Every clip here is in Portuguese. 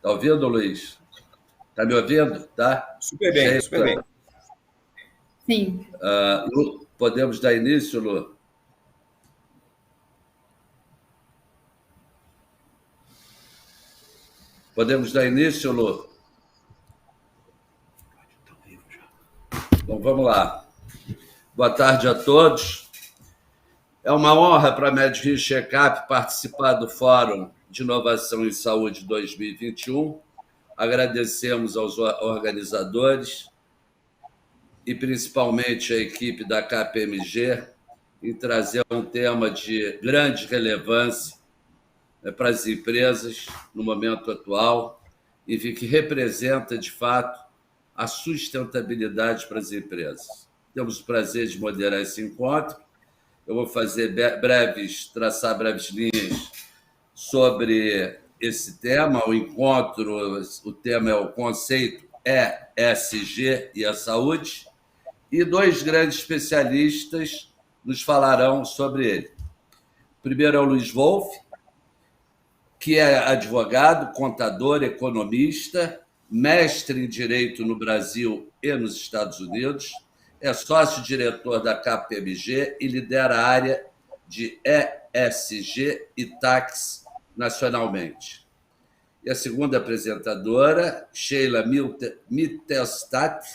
Tá ouvindo, Luiz? Tá me ouvindo? Tá? Super bem, Sheila, super bem. Sim. Lu, podemos dar início, Lu? Podemos dar início, Lu? Então, vamos lá. Boa tarde a todos. É uma honra para a MedRio Checkup participar do Fórum de Inovação em Saúde 2021. Agradecemos aos organizadores e principalmente a equipe da KPMG em trazer um tema de grande relevância para as empresas no momento atual e que representa, de fato, a sustentabilidade para as empresas. Temos o prazer de moderar esse encontro. Eu vou traçar breves linhas sobre esse tema. O encontro, o tema é o conceito ESG e a saúde, e dois grandes especialistas nos falarão sobre ele. O primeiro é o Luiz Wolff, que é advogado, contador, economista, mestre em Direito no Brasil e nos Estados Unidos, é sócio-diretor da KPMG e lidera a área de ESG e TAX nacionalmente. E a segunda apresentadora, Sheila Mittelstadt,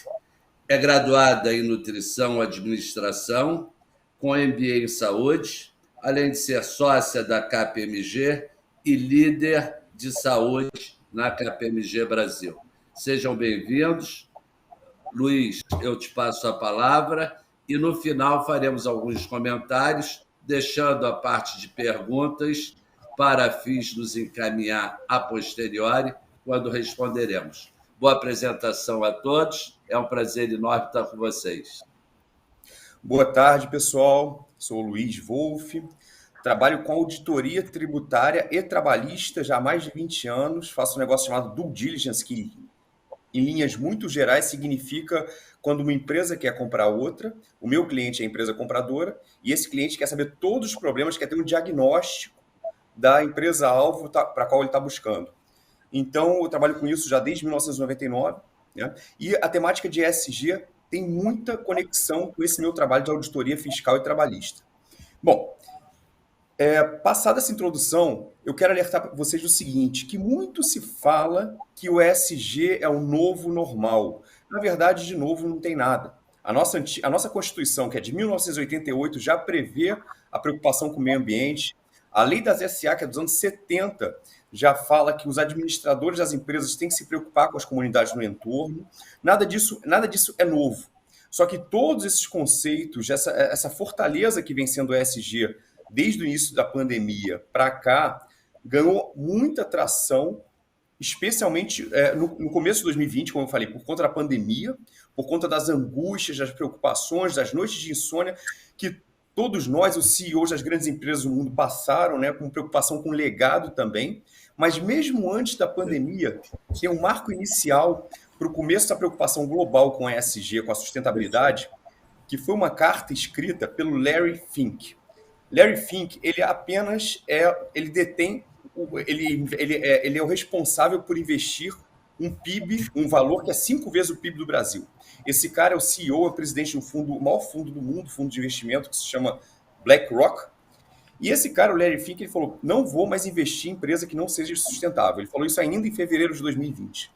é graduada em Nutrição e Administração, com MBA em Saúde, além de ser sócia da KPMG e líder de saúde na KPMG Brasil. Sejam bem-vindos. Luiz, eu te passo a palavra e no final faremos alguns comentários, deixando a parte de perguntas para fins nos encaminhar a posteriori, quando responderemos. Boa apresentação a todos, é um prazer enorme estar com vocês. Boa tarde, pessoal. Sou o Luiz Wolff, trabalho com auditoria tributária e trabalhista já há mais de 20 anos, faço um negócio chamado due diligence, que em linhas muito gerais significa quando uma empresa quer comprar outra, o meu cliente é a empresa compradora, e esse cliente quer saber todos os problemas, quer ter um diagnóstico da empresa-alvo para a qual ele está buscando. Então, eu trabalho com isso já desde 1999, né? E a temática de ESG tem muita conexão com esse meu trabalho de auditoria fiscal e trabalhista. Bom, passada essa introdução, eu quero alertar vocês do seguinte, que muito se fala que o ESG é o novo normal. Na verdade, de novo, não tem nada. A nossa Constituição, que é de 1988, já prevê a preocupação com o meio ambiente. A lei das SA, que é dos anos 70, já fala que os administradores das empresas têm que se preocupar com as comunidades no entorno. Nada disso é novo. Só que todos esses conceitos, essa fortaleza que vem sendo o ESG desde o início da pandemia para cá, ganhou muita tração, especialmente no começo de 2020, como eu falei, por conta da pandemia, por conta das angústias, das preocupações, das noites de insônia, que todos nós, os CEOs das grandes empresas do mundo, passaram, né, com preocupação com o legado também. Mas mesmo antes da pandemia, tem um marco inicial para o começo da preocupação global com a ESG, com a sustentabilidade, que foi uma carta escrita pelo Larry Fink. Larry Fink, ele é o responsável por investir um PIB, um valor que é 5 vezes o PIB do Brasil. Esse cara é o CEO, é o presidente do fundo, o maior fundo do mundo, fundo de investimento, que se chama BlackRock. E esse cara, o Larry Fink, ele falou, não vou mais investir em empresa que não seja sustentável. Ele falou isso ainda em fevereiro de 2020.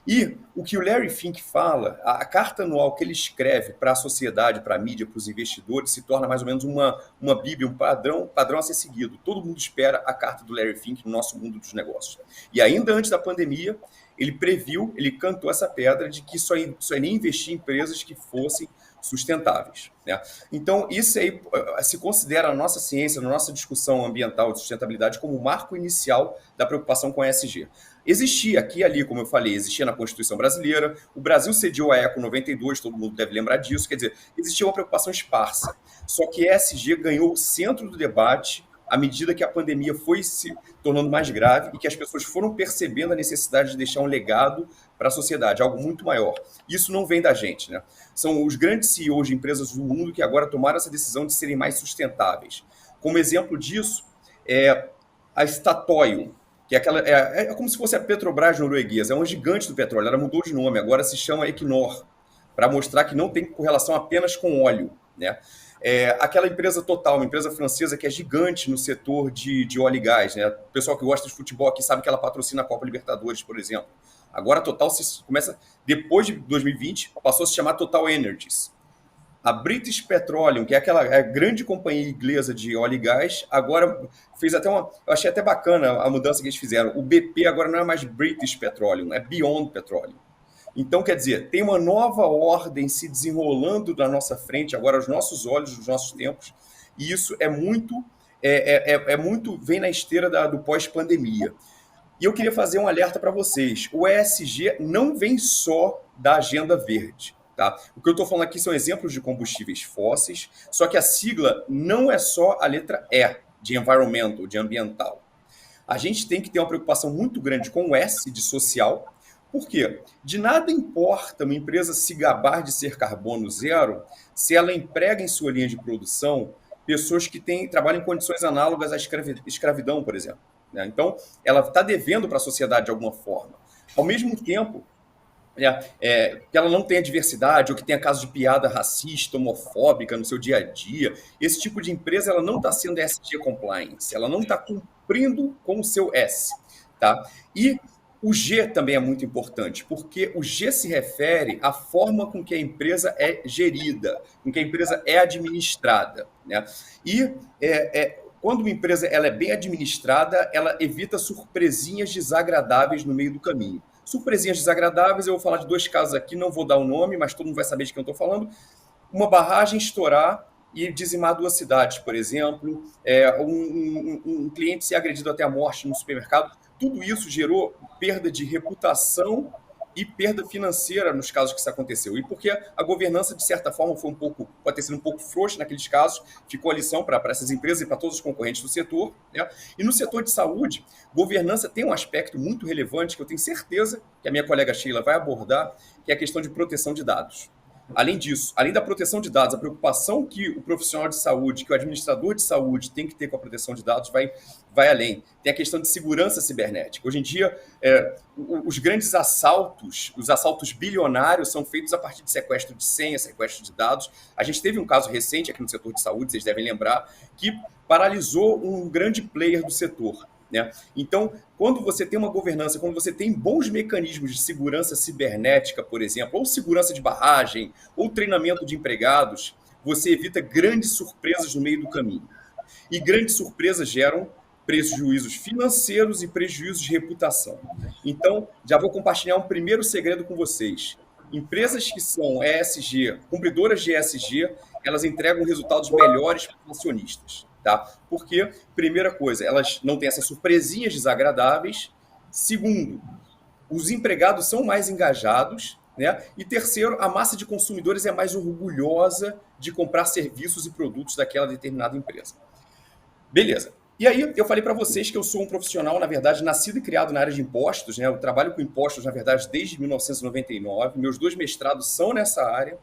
E o que o Larry Fink fala, a carta anual que ele escreve para a sociedade, para a mídia, para os investidores, se torna mais ou menos uma bíblia, um padrão a ser seguido. Todo mundo espera a carta do Larry Fink no nosso mundo dos negócios. E ainda antes da pandemia, ele cantou essa pedra de que só iria investir em empresas que fossem sustentáveis, né? Então, isso aí se considera na nossa ciência, na nossa discussão ambiental de sustentabilidade, como o marco inicial da preocupação com a ESG. Existia aqui e ali, como eu falei, existia na Constituição brasileira, o Brasil cediu a ECO 92, todo mundo deve lembrar disso, quer dizer, existia uma preocupação esparsa. Só que a ESG ganhou o centro do debate à medida que a pandemia foi se tornando mais grave e que as pessoas foram percebendo a necessidade de deixar um legado para a sociedade, algo muito maior. Isso não vem da gente, né? São os grandes CEOs de empresas do mundo que agora tomaram essa decisão de serem mais sustentáveis. Como exemplo disso, a Statoil. que é aquela é como se fosse a Petrobras norueguesa, é um gigante do petróleo, ela mudou de nome, agora se chama Equinor, para mostrar que não tem correlação apenas com óleo, né? Aquela empresa Total, uma empresa francesa que é gigante no setor de óleo e gás, né? O pessoal que gosta de futebol aqui sabe que ela patrocina a Copa Libertadores, por exemplo. Agora a Total começa, depois de 2020, passou a se chamar Total Energies. A British Petroleum, que é aquela grande companhia inglesa de óleo e gás, agora fez até eu achei até bacana a mudança que eles fizeram. O BP agora não é mais British Petroleum, é Beyond Petroleum. Então, quer dizer, tem uma nova ordem se desenrolando na nossa frente, agora aos nossos olhos, nos nossos tempos, e isso muito vem na esteira do pós-pandemia. E eu queria fazer um alerta para vocês. O ESG não vem só da agenda verde. Tá? O que eu estou falando aqui são exemplos de combustíveis fósseis, só que a sigla não é só a letra E, de environmental, de ambiental. A gente tem que ter uma preocupação muito grande com o S, de social. Por quê? De nada importa uma empresa se gabar de ser carbono zero se ela emprega em sua linha de produção pessoas que trabalham em condições análogas à escravidão, por exemplo. Né? Então, ela está devendo para a sociedade de alguma forma. Ao mesmo tempo, que ela não tenha diversidade ou que tenha casos de piada racista, homofóbica no seu dia a dia. Esse tipo de empresa ela não está sendo ESG compliance, ela não está cumprindo com o seu S. Tá? E o G também é muito importante, porque o G se refere à forma com que a empresa é gerida, com que a empresa é administrada. Né? E quando uma empresa ela é bem administrada, ela evita surpresinhas desagradáveis no meio do caminho. Surpresinhas desagradáveis, eu vou falar de 2 casos aqui, não vou dar o nome, mas todo mundo vai saber de quem eu estou falando. Uma barragem estourar e dizimar 2 cidades, por exemplo, um cliente ser agredido até a morte no supermercado. Tudo isso gerou perda de reputação e perda financeira nos casos que isso aconteceu. E porque a governança, de certa forma, pode ter sido um pouco frouxa naqueles casos, ficou a lição para essas empresas e para todos os concorrentes do setor. Né? E no setor de saúde, governança tem um aspecto muito relevante que eu tenho certeza que a minha colega Sheila vai abordar, que é a questão de proteção de dados. Além disso, além da proteção de dados, a preocupação que o profissional de saúde, que o administrador de saúde tem que ter com a proteção de dados vai além. Tem a questão de segurança cibernética. Hoje em dia, os grandes assaltos, os assaltos bilionários são feitos a partir de sequestro de senha, sequestro de dados. A gente teve um caso recente aqui no setor de saúde, vocês devem lembrar, que paralisou um grande player do setor. Né? Então, quando você tem uma governança, quando você tem bons mecanismos de segurança cibernética, por exemplo, ou segurança de barragem, ou treinamento de empregados, você evita grandes surpresas no meio do caminho. E grandes surpresas geram prejuízos financeiros e prejuízos de reputação. Então, já vou compartilhar um primeiro segredo com vocês. Empresas que são ESG, cumpridoras de ESG, elas entregam resultados melhores para os acionistas. Tá? Porque, primeira coisa, elas não têm essas surpresinhas desagradáveis. Segundo, os empregados são mais engajados. Né? E terceiro, a massa de consumidores é mais orgulhosa de comprar serviços e produtos daquela determinada empresa. Beleza. E aí, eu falei para vocês que eu sou um profissional, na verdade, nascido e criado na área de impostos. Né? Eu trabalho com impostos, na verdade, desde 1999. Meus 2 mestrados são nessa área.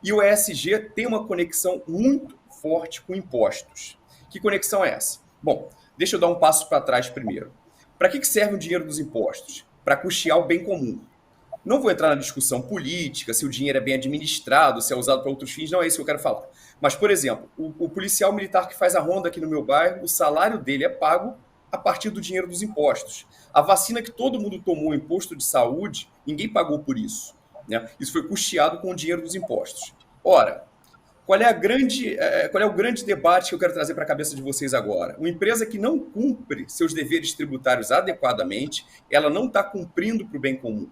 E o ESG tem uma conexão muito forte com impostos. Que conexão é essa? Bom, deixa eu dar um passo para trás primeiro. Para que serve o dinheiro dos impostos? Para custear o bem comum. Não vou entrar na discussão política, se o dinheiro é bem administrado, se é usado para outros fins, não é isso que eu quero falar. Mas, por exemplo, o policial militar que faz a ronda aqui no meu bairro, o salário dele é pago a partir do dinheiro dos impostos. A vacina que todo mundo tomou, o imposto de saúde, ninguém pagou por isso. Né? Isso foi custeado com o dinheiro dos impostos. Ora, qual é o grande debate que eu quero trazer para a cabeça de vocês agora? Uma empresa que não cumpre seus deveres tributários adequadamente, ela não está cumprindo para o bem comum.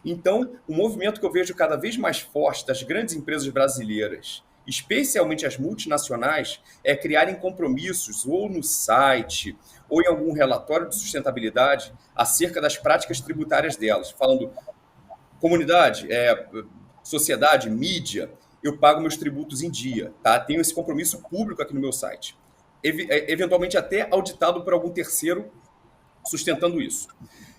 Então, o movimento que eu vejo cada vez mais forte das grandes empresas brasileiras, especialmente as multinacionais, é criarem compromissos ou no site ou em algum relatório de sustentabilidade acerca das práticas tributárias delas, falando comunidade, sociedade, mídia, eu pago meus tributos em dia, tá? Tenho esse compromisso público aqui no meu site. Eventualmente até auditado por algum terceiro sustentando isso.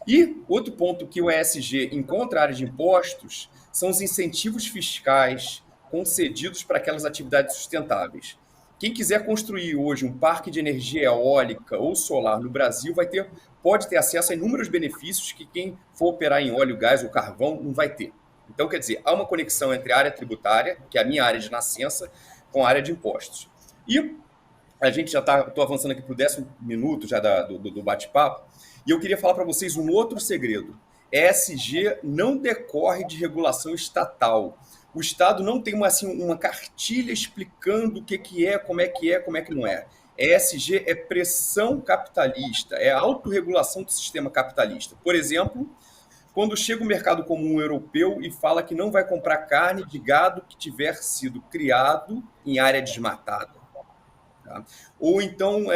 E outro ponto que o ESG encontra a área de impostos são os incentivos fiscais concedidos para aquelas atividades sustentáveis. O Quem quiser construir hoje um parque de energia eólica ou solar no Brasil pode ter acesso a inúmeros benefícios que quem for operar em óleo, gás ou carvão não vai ter. Então, quer dizer, há uma conexão entre a área tributária, que é a minha área de nascença, com a área de impostos. E a gente já estou avançando aqui para o 10º minuto já do bate-papo, e eu queria falar para vocês um outro segredo. ESG não decorre de regulação estatal. O Estado não tem uma cartilha explicando o que é, como é que não é. ESG é pressão capitalista, é a autorregulação do sistema capitalista. Por exemplo, quando chega o mercado comum europeu e fala que não vai comprar carne de gado que tiver sido criado em área desmatada. Tá? Ou então,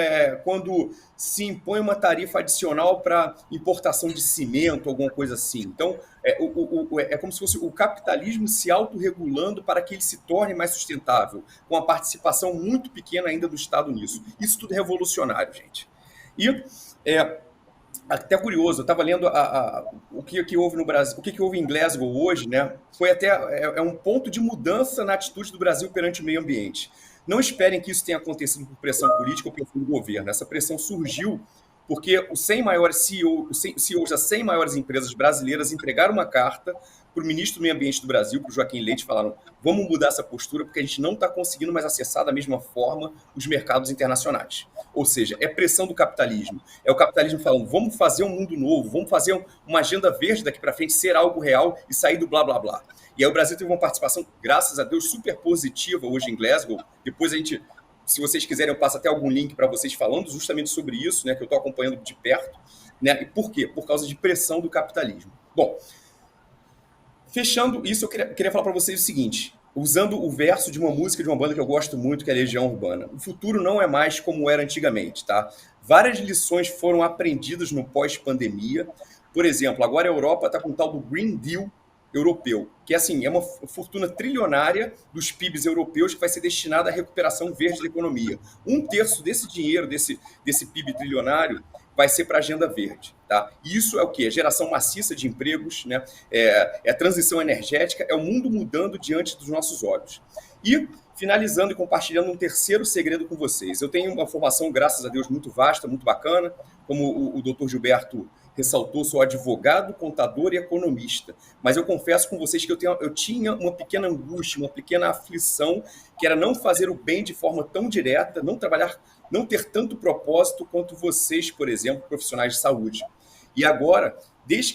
quando se impõe uma tarifa adicional para importação de cimento, alguma coisa assim. Então, é como se fosse o capitalismo se autorregulando para que ele se torne mais sustentável, com a participação muito pequena ainda do Estado nisso. Isso tudo é revolucionário, gente. E até curioso, eu estava lendo o que houve no Brasil, o que houve em Glasgow hoje, né? Foi até um ponto de mudança na atitude do Brasil perante o meio ambiente. Não esperem que isso tenha acontecido por pressão política ou pressão do governo. Essa pressão surgiu porque os 100 maiores CEOs das 100 maiores empresas brasileiras entregaram uma carta para o ministro do Meio Ambiente do Brasil, para o Joaquim Leite, falaram: vamos mudar essa postura porque a gente não está conseguindo mais acessar da mesma forma os mercados internacionais. Ou seja, é pressão do capitalismo. É o capitalismo falando: vamos fazer um mundo novo, vamos fazer uma agenda verde daqui para frente, ser algo real e sair do blá, blá, blá. E aí o Brasil teve uma participação, graças a Deus, super positiva hoje em Glasgow. Depois a gente, se vocês quiserem, eu passo até algum link para vocês falando justamente sobre isso, né, que eu estou acompanhando de perto. Né? E por quê? Por causa de pressão do capitalismo. Bom, fechando isso, eu queria falar para vocês o seguinte, usando o verso de uma música de uma banda que eu gosto muito, que é a Legião Urbana. O futuro não é mais como era antigamente, tá? Várias lições foram aprendidas no pós-pandemia. Por exemplo, agora a Europa está com o tal do Green Deal europeu, que assim, é uma fortuna trilionária dos PIBs europeus que vai ser destinada à recuperação verde da economia. 1/3 desse dinheiro, desse PIB trilionário, vai ser para a agenda verde. Tá? E isso é o quê? É geração maciça de empregos, né? É a transição energética, é o mundo mudando diante dos nossos olhos. E, finalizando e compartilhando um terceiro segredo com vocês. Eu tenho uma formação, graças a Deus, muito vasta, muito bacana, como o Dr. Gilberto ressaltou, sou advogado, contador e economista. Mas eu confesso com vocês que eu tinha uma pequena angústia, uma pequena aflição, que era não fazer o bem de forma tão direta, não ter tanto propósito quanto vocês, por exemplo, profissionais de saúde. E agora,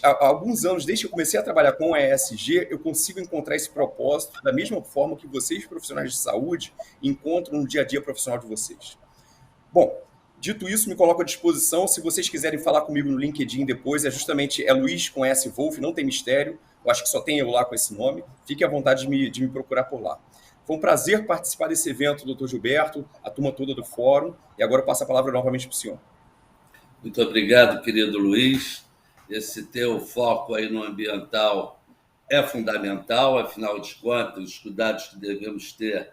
há alguns anos, desde que eu comecei a trabalhar com a ESG, eu consigo encontrar esse propósito da mesma forma que vocês, profissionais de saúde, encontram no dia a dia profissional de vocês. Bom, dito isso, me coloco à disposição. Se vocês quiserem falar comigo no LinkedIn depois, é Luiz com S. Wolff, não tem mistério. Eu acho que só tem eu lá com esse nome. Fique à vontade de me procurar por lá. Foi um prazer participar desse evento, doutor Gilberto, a turma toda do fórum. E agora eu passo a palavra novamente para o senhor. Muito obrigado, querido Luiz. Esse teu foco aí no ambiental é fundamental, afinal de contas, os cuidados que devemos ter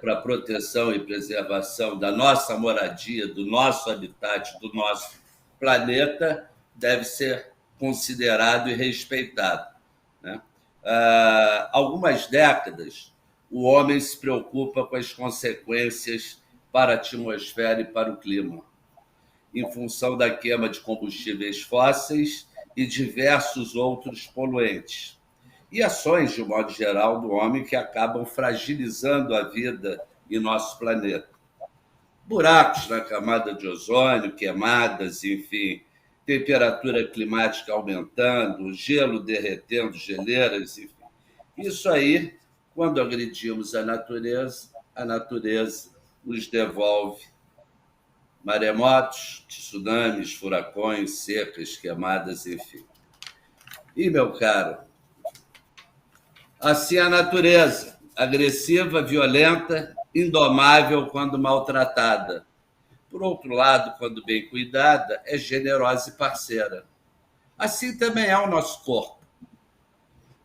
para a proteção e preservação da nossa moradia, do nosso habitat, do nosso planeta, deve ser considerado e respeitado. Né? Há algumas décadas, o homem se preocupa com as consequências para a atmosfera e para o clima, em função da queima de combustíveis fósseis e diversos outros poluentes. E ações, de modo geral, do homem que acabam fragilizando a vida em nosso planeta. Buracos na camada de ozônio, queimadas, enfim, temperatura climática aumentando, gelo derretendo, geleiras, enfim. Isso aí, quando agredimos a natureza nos devolve maremotos, tsunamis, furacões, secas, queimadas, enfim. E, meu caro, assim a natureza, agressiva, violenta, indomável quando maltratada. Por outro lado, quando bem cuidada, é generosa e parceira. Assim também é o nosso corpo.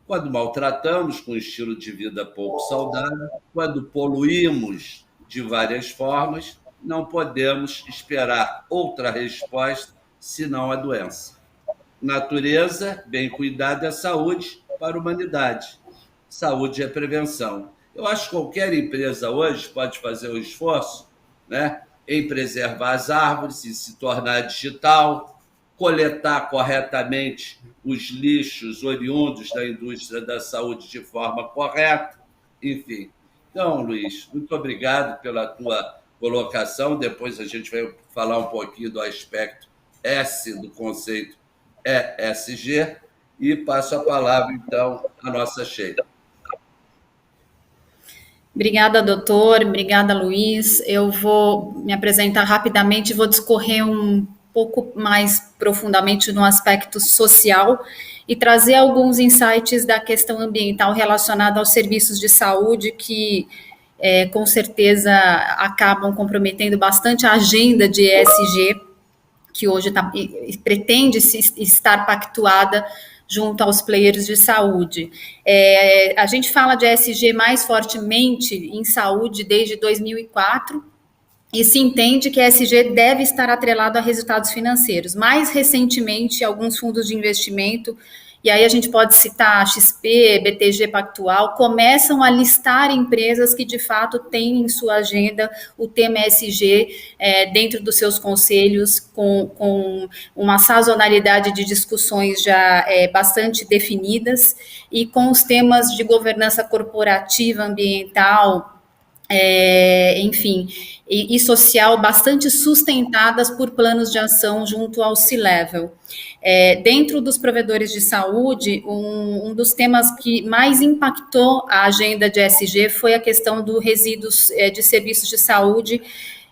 Quando maltratamos com um estilo de vida pouco saudável, quando poluímos de várias formas, não podemos esperar outra resposta senão a doença. Natureza, bem cuidada é saúde para a humanidade. Saúde é prevenção. Eu acho que qualquer empresa hoje pode fazer o esforço, né, em preservar as árvores, em se tornar digital, coletar corretamente os lixos oriundos da indústria da saúde de forma correta, enfim. Então, Luiz, muito obrigado pela tua colocação. Depois a gente vai falar um pouquinho do aspecto S do conceito ESG e passo a palavra, então, à nossa Sheila. Obrigada, doutor. Obrigada, Luiz. Eu vou me apresentar rapidamente, vou discorrer um pouco mais profundamente no aspecto social e trazer alguns insights da questão ambiental relacionada aos serviços de saúde que, com certeza, acabam comprometendo bastante a agenda de ESG, que hoje pretende estar pactuada junto aos players de saúde. A gente fala de ESG mais fortemente em saúde desde 2004, e se entende que a ESG deve estar atrelado a resultados financeiros. Mais recentemente, alguns fundos de investimento, e aí a gente pode citar XP, BTG Pactual, começam a listar empresas que de fato têm em sua agenda o tema ESG dentro dos seus conselhos, com uma sazonalidade de discussões já bastante definidas, e com os temas de governança corporativa, ambiental, enfim, e social bastante sustentadas por planos de ação junto ao C-Level. Dentro dos provedores de saúde, um dos temas que mais impactou a agenda de ESG foi a questão dos resíduos de serviços de saúde.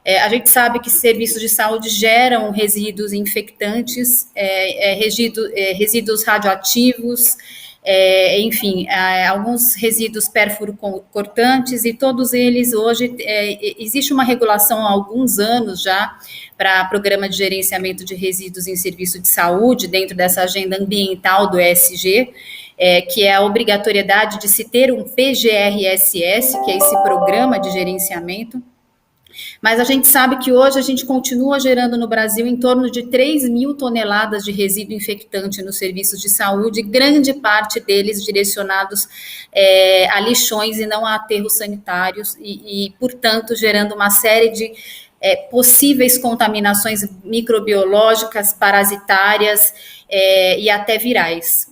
A gente sabe que serviços de saúde geram resíduos infectantes, resíduos radioativos, enfim, alguns resíduos perfuro-cortantes, e todos eles hoje, existe uma regulação há alguns anos já para programa de gerenciamento de resíduos em serviço de saúde, dentro dessa agenda ambiental do ESG, que é a obrigatoriedade de se ter um PGRSS, que é esse programa de gerenciamento. Mas a gente sabe que hoje a gente continua gerando no Brasil em torno de 3.000 toneladas de resíduo infectante nos serviços de saúde, grande parte deles direcionados a lixões e não a aterros sanitários, e, portanto, gerando uma série de possíveis contaminações microbiológicas, parasitárias e até virais.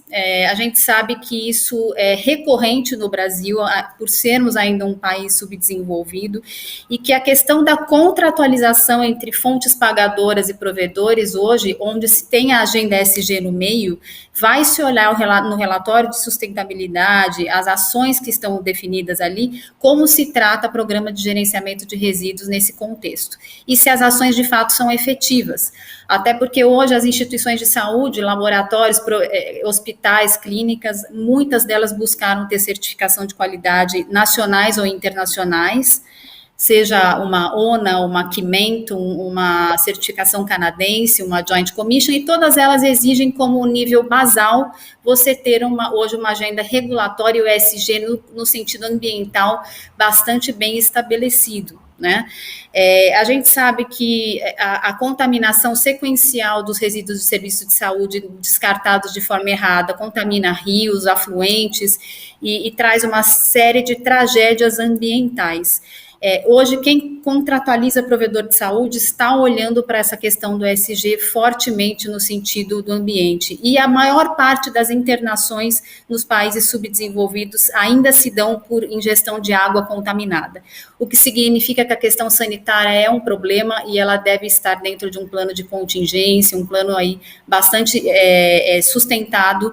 A gente sabe que isso é recorrente no Brasil, por sermos ainda um país subdesenvolvido, e que a questão da contratualização entre fontes pagadoras e provedores hoje, onde se tem a agenda ESG no meio, vai se olhar no relatório de sustentabilidade, as ações que estão definidas ali, como se trata o programa de gerenciamento de resíduos nesse contexto, e se as ações de fato são efetivas. Até porque hoje as instituições de saúde, laboratórios, hospitais, clínicas, muitas delas buscaram ter certificação de qualidade nacionais ou internacionais, seja uma ONA, uma Quimentum, uma certificação canadense, uma Joint Commission, e todas elas exigem como nível basal você ter hoje uma agenda regulatória, o ESG no sentido ambiental, bastante bem estabelecido, né? A gente sabe que a contaminação sequencial dos resíduos de serviço de saúde descartados de forma errada contamina rios, afluentes e traz uma série de tragédias ambientais. Hoje, quem contratualiza provedor de saúde está olhando para essa questão do ESG fortemente no sentido do ambiente. E a maior parte das internações nos países subdesenvolvidos ainda se dão por ingestão de água contaminada, o que significa que a questão sanitária é um problema e ela deve estar dentro de um plano de contingência, um plano aí bastante sustentado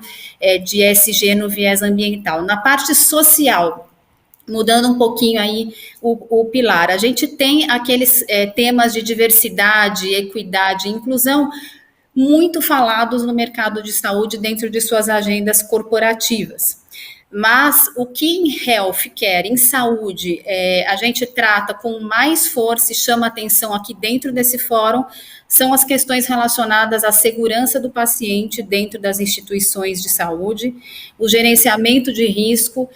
de ESG no viés ambiental. Na parte social, mudando um pouquinho aí o pilar, a gente tem aqueles temas de diversidade, equidade e inclusão muito falados no mercado de saúde dentro de suas agendas corporativas. Mas o que em healthcare, em saúde, a gente trata com mais força e chama atenção aqui dentro desse fórum, são as questões relacionadas à segurança do paciente dentro das instituições de saúde, o gerenciamento de risco,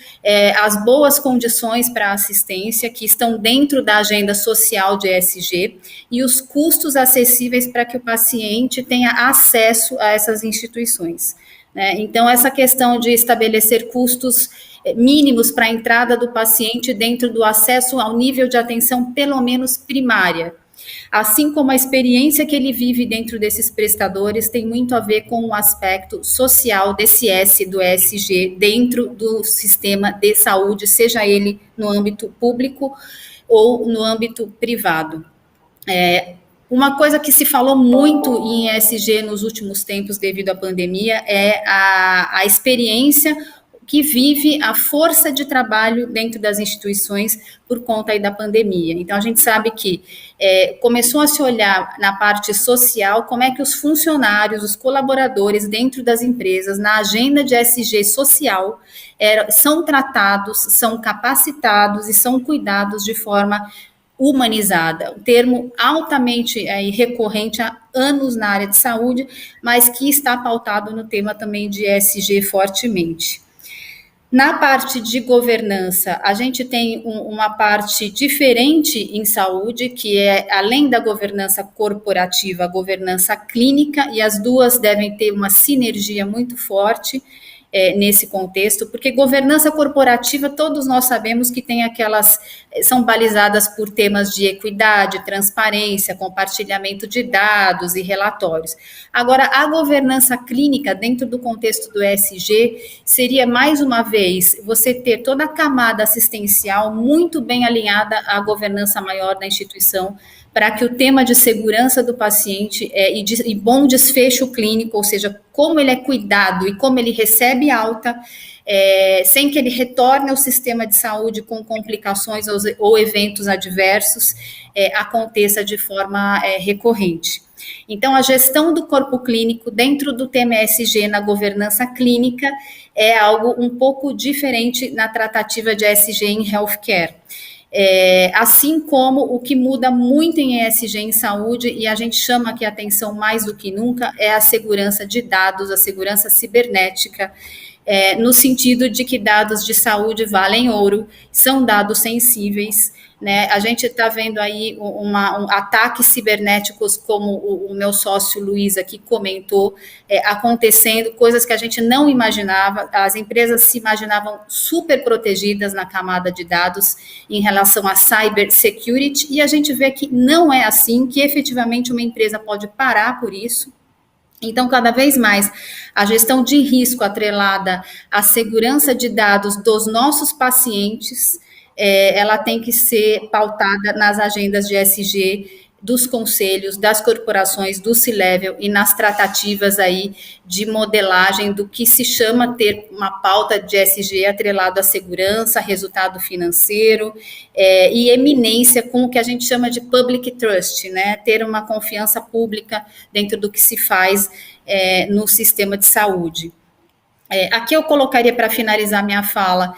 as boas condições para a assistência, que estão dentro da agenda social de ESG, e os custos acessíveis para que o paciente tenha acesso a essas instituições. né? Então, essa questão de estabelecer custos mínimos para a entrada do paciente dentro do acesso ao nível de atenção, pelo menos primária. Assim como a experiência que ele vive dentro desses prestadores tem muito a ver com o aspecto social desse S, do ESG, dentro do sistema de saúde, seja ele no âmbito público ou no âmbito privado. Uma coisa que se falou muito em ESG nos últimos tempos devido à pandemia é a experiência que vive a força de trabalho dentro das instituições por conta aí da pandemia. Então, a gente sabe que começou a se olhar na parte social como é que os funcionários, os colaboradores dentro das empresas, na agenda de ESG social, são tratados, são capacitados e são cuidados de forma humanizada, um termo altamente recorrente há anos na área de saúde, mas que está pautado no tema também de ESG fortemente. Na parte de governança, a gente tem uma parte diferente em saúde, que é, além da governança corporativa, a governança clínica, e as duas devem ter uma sinergia muito forte nesse contexto, porque governança corporativa, todos nós sabemos que tem aquelas, são balizadas por temas de equidade, transparência, compartilhamento de dados e relatórios. Agora, a governança clínica, dentro do contexto do ESG, seria, mais uma vez, você ter toda a camada assistencial muito bem alinhada à governança maior da instituição, para que o tema de segurança do paciente e bom desfecho clínico, ou seja, como ele é cuidado e como ele recebe alta, sem que ele retorne ao sistema de saúde com complicações ou eventos adversos, aconteça de forma recorrente. Então, a gestão do corpo clínico dentro do tema ESG na governança clínica é algo um pouco diferente na tratativa de ESG em healthcare. Assim como o que muda muito em ESG em saúde, e a gente chama aqui a atenção mais do que nunca, é a segurança de dados, a segurança cibernética, no sentido de que dados de saúde valem ouro, são dados sensíveis, né? A gente está vendo aí ataques cibernéticos, como o meu sócio Luiz aqui comentou, acontecendo, coisas que a gente não imaginava. As empresas se imaginavam super protegidas na camada de dados em relação a cyber security, e a gente vê que não é assim, que efetivamente uma empresa pode parar por isso. Então, cada vez mais, a gestão de risco atrelada à segurança de dados dos nossos pacientes, ela tem que ser pautada nas agendas de ESG dos conselhos, das corporações, do C-Level e nas tratativas aí de modelagem do que se chama ter uma pauta de ESG atrelado à segurança, resultado financeiro e eminência com o que a gente chama de public trust, né? Ter uma confiança pública dentro do que se faz no sistema de saúde. Aqui eu colocaria, para finalizar minha fala,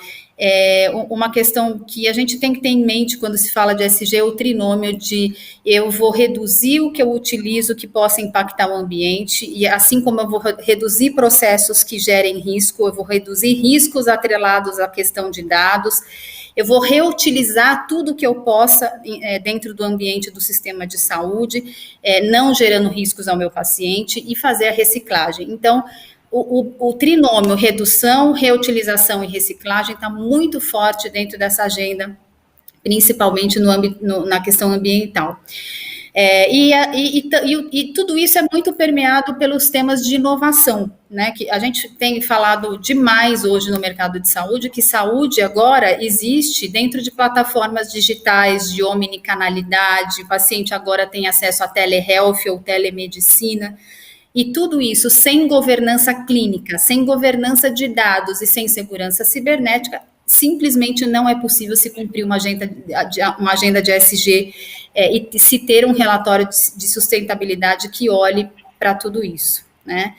uma questão que a gente tem que ter em mente quando se fala de ESG, é o trinômio de eu vou reduzir o que eu utilizo que possa impactar o ambiente, e assim como eu vou reduzir processos que gerem risco, eu vou reduzir riscos atrelados à questão de dados, eu vou reutilizar tudo que eu possa dentro do ambiente do sistema de saúde, não gerando riscos ao meu paciente, e fazer a reciclagem. Então, o trinômio redução, reutilização e reciclagem está muito forte dentro dessa agenda, principalmente na questão ambiental. E tudo isso é muito permeado pelos temas de inovação, né? Que a gente tem falado demais hoje no mercado de saúde, que saúde agora existe dentro de plataformas digitais de omnicanalidade, o paciente agora tem acesso a telehealth ou telemedicina. E tudo isso sem governança clínica, sem governança de dados e sem segurança cibernética, simplesmente não é possível se cumprir uma agenda de ESG e se ter um relatório de sustentabilidade que olhe para tudo isso, né?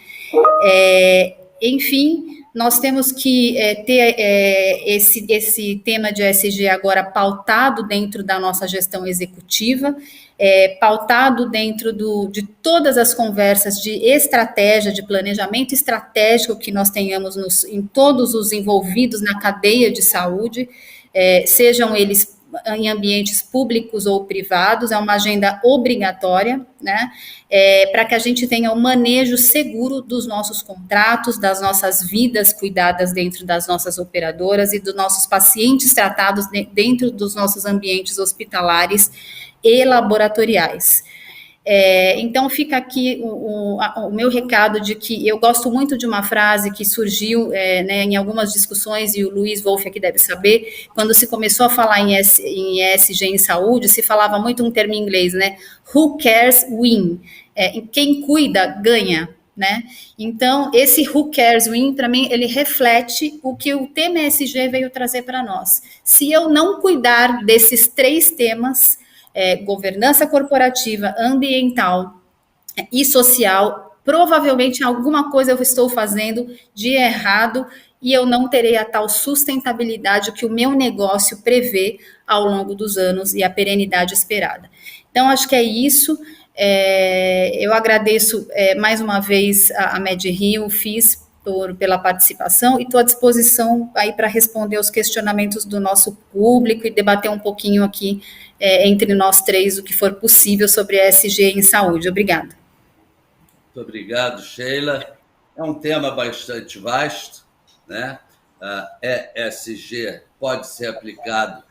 Enfim, nós temos que ter esse tema de ESG agora pautado dentro da nossa gestão executiva, pautado dentro de todas as conversas de estratégia, de planejamento estratégico que nós tenhamos em todos os envolvidos na cadeia de saúde, sejam eles em ambientes públicos ou privados, é uma agenda obrigatória, né, para que a gente tenha um manejo seguro dos nossos contratos, das nossas vidas cuidadas dentro das nossas operadoras e dos nossos pacientes tratados dentro dos nossos ambientes hospitalares e laboratoriais. Então, fica aqui o meu recado de que eu gosto muito de uma frase que surgiu né, em algumas discussões, e o Luiz Wolff aqui deve saber, quando se começou a falar em ESG em saúde, se falava muito um termo em inglês, né? Who cares win? Quem cuida, ganha. Né? Então, esse Who Cares Win, para mim, ele reflete o que o tema ESG veio trazer para nós. Se eu não cuidar desses 3 temas, governança corporativa, ambiental e social, provavelmente alguma coisa eu estou fazendo de errado e eu não terei a tal sustentabilidade que o meu negócio prevê ao longo dos anos e a perenidade esperada. Então, acho que é isso. Eu agradeço mais uma vez a MedRio, FIS, pela participação e estou à disposição aí para responder os questionamentos do nosso público e debater um pouquinho aqui entre nós 3 o que for possível sobre ESG em saúde. Obrigada. Muito obrigado, Sheila. É um tema bastante vasto, né? ESG pode ser aplicado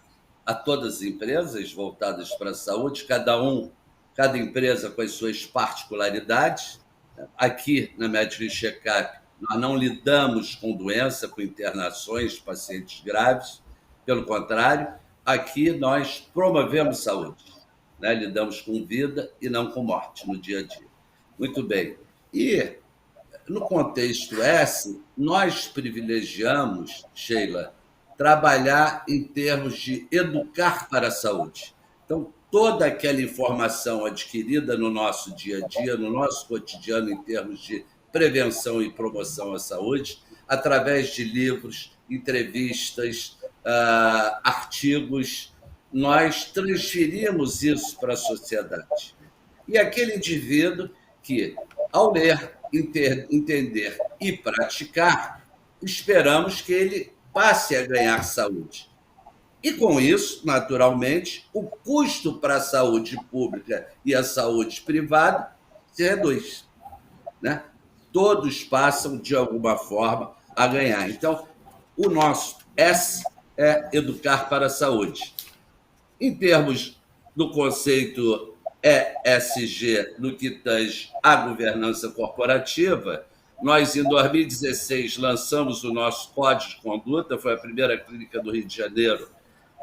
a todas as empresas voltadas para a saúde, cada empresa com as suas particularidades. Aqui na MedRio Checkup, nós não lidamos com doença, com internações de pacientes graves, pelo contrário, aqui nós promovemos saúde, né? Lidamos com vida e não com morte no dia a dia. Muito bem. E, no contexto S, nós privilegiamos, Sheila, trabalhar em termos de educar para a saúde. Então, toda aquela informação adquirida no nosso dia a dia, no nosso cotidiano, em termos de prevenção e promoção à saúde, através de livros, entrevistas, artigos, nós transferimos isso para a sociedade. E aquele indivíduo que, ao ler, entender e praticar, esperamos que ele passe a ganhar saúde. E, com isso, naturalmente, o custo para a saúde pública e a saúde privada se reduz, né? Todos passam, de alguma forma, a ganhar. Então, o nosso S é educar para a saúde. Em termos do conceito ESG, no que tange à governança corporativa, nós, em 2016, lançamos o nosso Código de Conduta, foi a primeira clínica do Rio de Janeiro,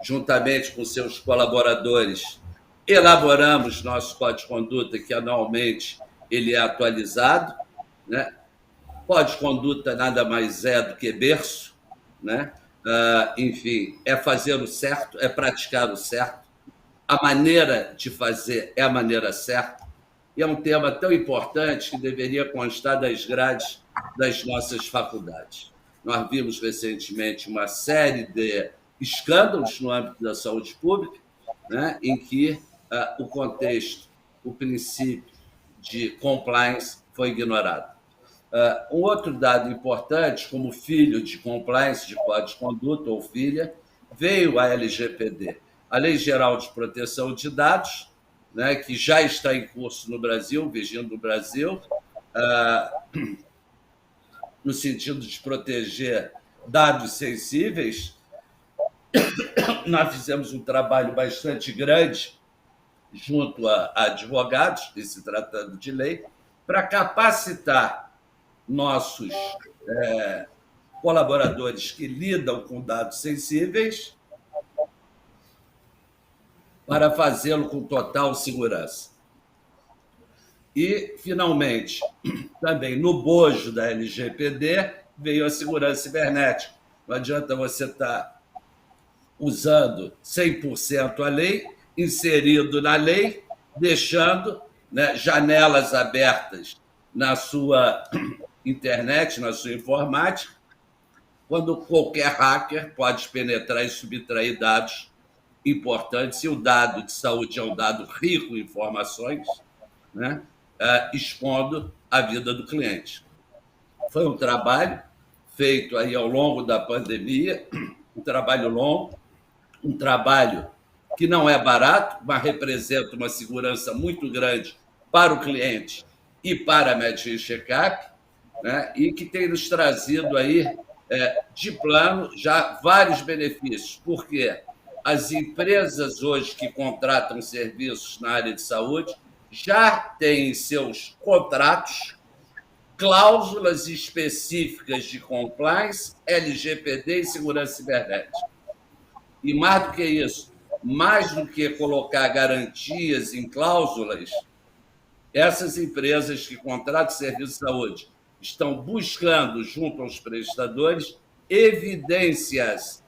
juntamente com seus colaboradores, elaboramos nosso Código de Conduta, que anualmente ele é atualizado, né? Código de Conduta nada mais é do que berço, né? Enfim, é fazer o certo, é praticar o certo, a maneira de fazer é a maneira certa, e é um tema tão importante que deveria constar das grades das nossas faculdades. Nós vimos recentemente uma série de escândalos no âmbito da saúde pública, né, em que o contexto, o princípio de compliance foi ignorado. Um outro dado importante, como filho de compliance, de código de conduta, ou filha, veio a LGPD, a Lei Geral de Proteção de Dados, né, que já está em curso no Brasil, vigindo o Brasil, no sentido de proteger dados sensíveis. Nós fizemos um trabalho bastante grande junto a advogados, em se tratando de lei, para capacitar nossos colaboradores que lidam com dados sensíveis para fazê-lo com total segurança. E, finalmente, também no bojo da LGPD, veio a segurança cibernética. Não adianta você estar usando 100% a lei, inserido na lei, deixando, né, janelas abertas na sua internet, na sua informática, quando qualquer hacker pode penetrar e subtrair dados importantes, e o dado de saúde é um dado rico em informações, né, expondo a vida do cliente. Foi um trabalho feito aí ao longo da pandemia, um trabalho longo, um trabalho que não é barato, mas representa uma segurança muito grande para o cliente e para a Medri Checkup, né? E que tem nos trazido aí, de plano, já vários benefícios. Por quê? As empresas hoje que contratam serviços na área de saúde já têm em seus contratos cláusulas específicas de compliance, LGPD e segurança cibernética. E mais do que isso, mais do que colocar garantias em cláusulas, essas empresas que contratam serviço de saúde estão buscando, junto aos prestadores, evidências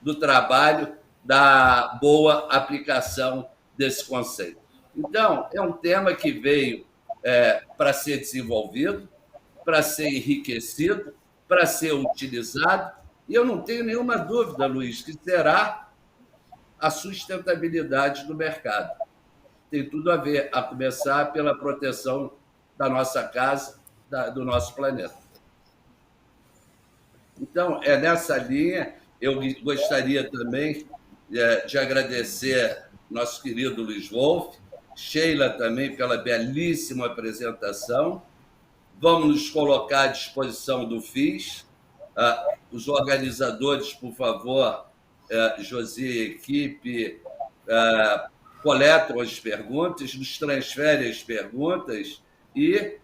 do trabalho, da boa aplicação desse conceito. Então, é um tema que veio para ser desenvolvido, para ser enriquecido, para ser utilizado, e eu não tenho nenhuma dúvida, Luiz, que será a sustentabilidade do mercado. Tem tudo a ver, a começar pela proteção da nossa casa, do nosso planeta. Então, é nessa linha, eu gostaria também de agradecer nosso querido Luiz Wolff, Sheila também pela belíssima apresentação. Vamos nos colocar à disposição do FIS. Os organizadores, por favor, Josi e equipe, coletam as perguntas, nos transferem as perguntas e,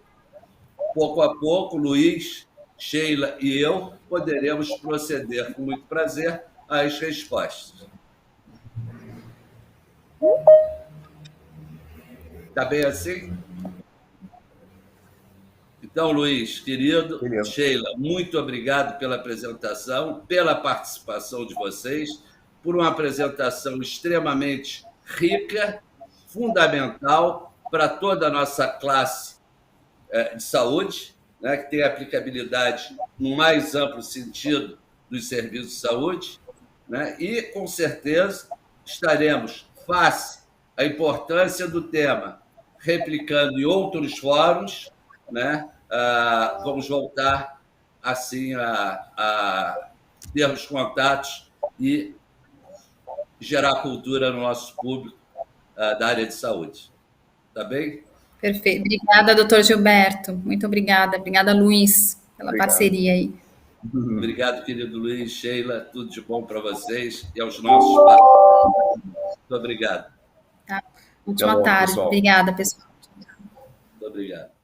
pouco a pouco, Luiz, Sheila e eu poderemos proceder com muito prazer às respostas. Está bem assim? Então, Luiz, querido, beleza. Sheila, muito obrigado pela apresentação, pela participação de vocês, por uma apresentação extremamente rica, fundamental para toda a nossa classe de saúde, né, que tem aplicabilidade no mais amplo sentido dos serviços de saúde, né, e, com certeza, estaremos, face à importância do tema, replicando em outros fóruns, né, vamos voltar, assim, a termos contatos e gerar cultura no nosso público da área de saúde. Tá bem? Perfeito. Obrigada, doutor Gilberto. Muito obrigada. Obrigada, Luiz, pela parceria aí. Obrigado, querido Luiz, Sheila. Tudo de bom para vocês e aos nossos parceiros. Muito obrigado. Tá. Última tarde. Pessoal. Obrigada, pessoal. Muito obrigado.